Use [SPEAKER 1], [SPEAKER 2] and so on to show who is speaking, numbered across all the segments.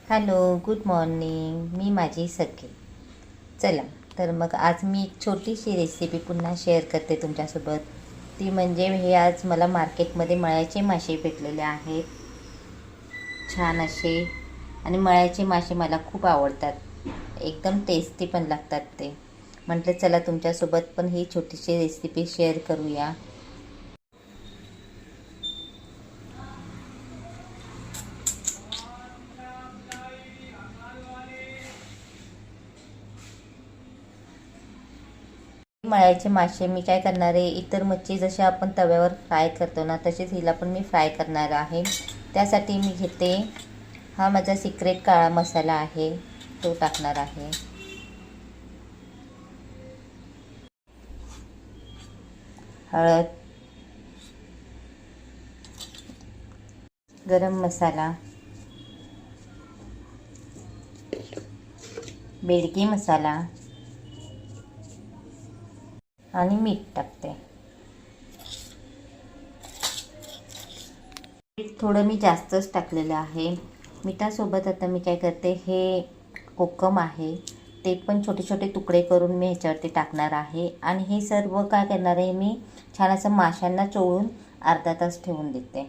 [SPEAKER 1] Hello, good morning. मी माझी सखी. चला तर मग आज मी एक छोटीशी रेसिपी पुन्हा शेअर करते तुमच्यासोबत. ती म्हणजे हे आज मला मार्केटमध्ये मळ्याचे मासे भेटलेले आहेत, छान असे. आणि मळ्याचे मासे मला खूप आवडतात, एकदम टेस्टी पण लागतात ते. म्हटलं चला तुमच्यासोबत पण ही छोटीशी रेसिपी शेअर करूया. मळ्याचे मासे मी काय करणार आहे, इतर मच्छी जशी आपण तव्यावर फ्राय करतो ना, तसेच हिला पण मी फ्राय करणार आहे. त्यासाठी मी घेते हा माझा सिक्रेट काळा मसाला आहे, तो टाकणार आहे. हळद, गरम मसाला, बेडगी मसाला आणि मीठ टाकते. मीठ थोडं मी जास्तच टाकलेलं आहे. मिठासोबत आता मी काय करते, हे कोकम आहे ते पण छोटे छोटे तुकडे करून मी ह्याच्यावरती टाकणार आहे. आणि हे सर्व काय करणार आहे, मी छान असं माशांना चोळून अर्धा तास ठेवून देते.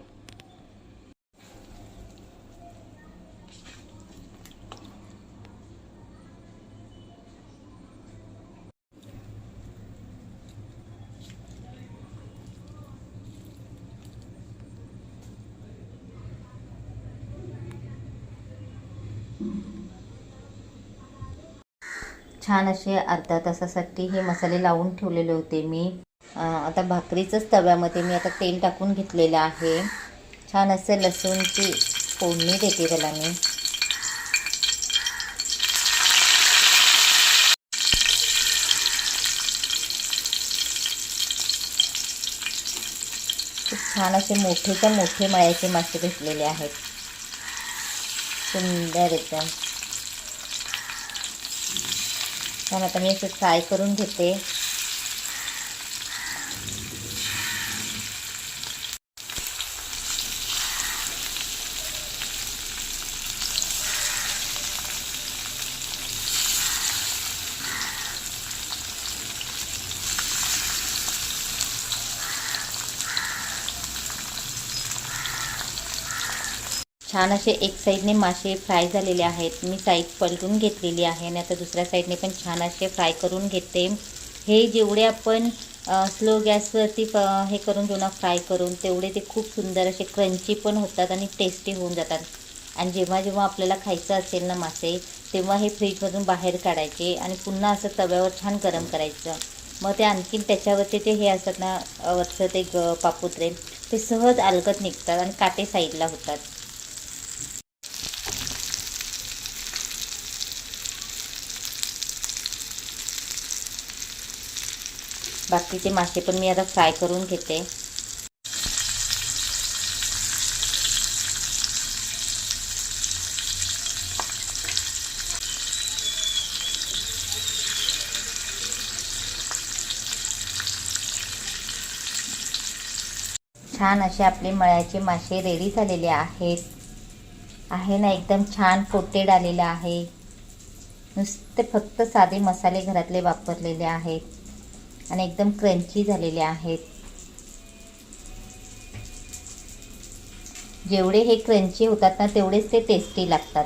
[SPEAKER 1] छान असे अर्धा तासासाठी हे मसाले लावून ठेवलेले होते मी. आता भाकरीचंच तव्यामध्ये मी आता तेल टाकून घेतलेलं आहे. छान असं लसूणची फोडणी देते त्याला मी. खूप छान असे मोठेच्या मोठे मळ्याचे मासे भेटलेले आहेत, सुंदर एकदम. छान आता मी असं फ्राय करून घेते. छान असे एक साईडने मासे फ्राय झालेले आहेत. मी साईड पलटून घेतलेली आहे आणि आता दुसऱ्या साईडने पण छान असे फ्राय करून घेते. हे जेवढे आपण स्लो गॅसवरती हे करून घेऊ ना फ्राय करून, तेवढे ते खूप सुंदर असे क्रंची पण होतात आणि टेस्टी होऊन जातात. आणि जेव्हा जेव्हा आपल्याला खायचं असेल ना मासे, तेव्हा हे फ्रीजमधून बाहेर काढायचे आणि पुन्हा असं तव्यावर छान गरम करायचं. मग ते आणखीन त्याच्यावरती ते हे असतात ना वरचं ते पापुत्रे, ते सहज अलगद निघतात आणि काटे साईडला होतात. बाकीचे मासे पण मी आता फ्राय करून घेते. छान असे आपले मळ्याचे मासे रेडी झालेले आहेत. आहे ना, एकदम छान कोटेड आलेलं आहे. नुसते फक्त साधे मसाले घरातले वापरलेले आहेत आणि एकदम क्रंची झालेले आहेत. जेवढे हे क्रंची होतात ना, तेवढेच ते टेस्टी लागतात.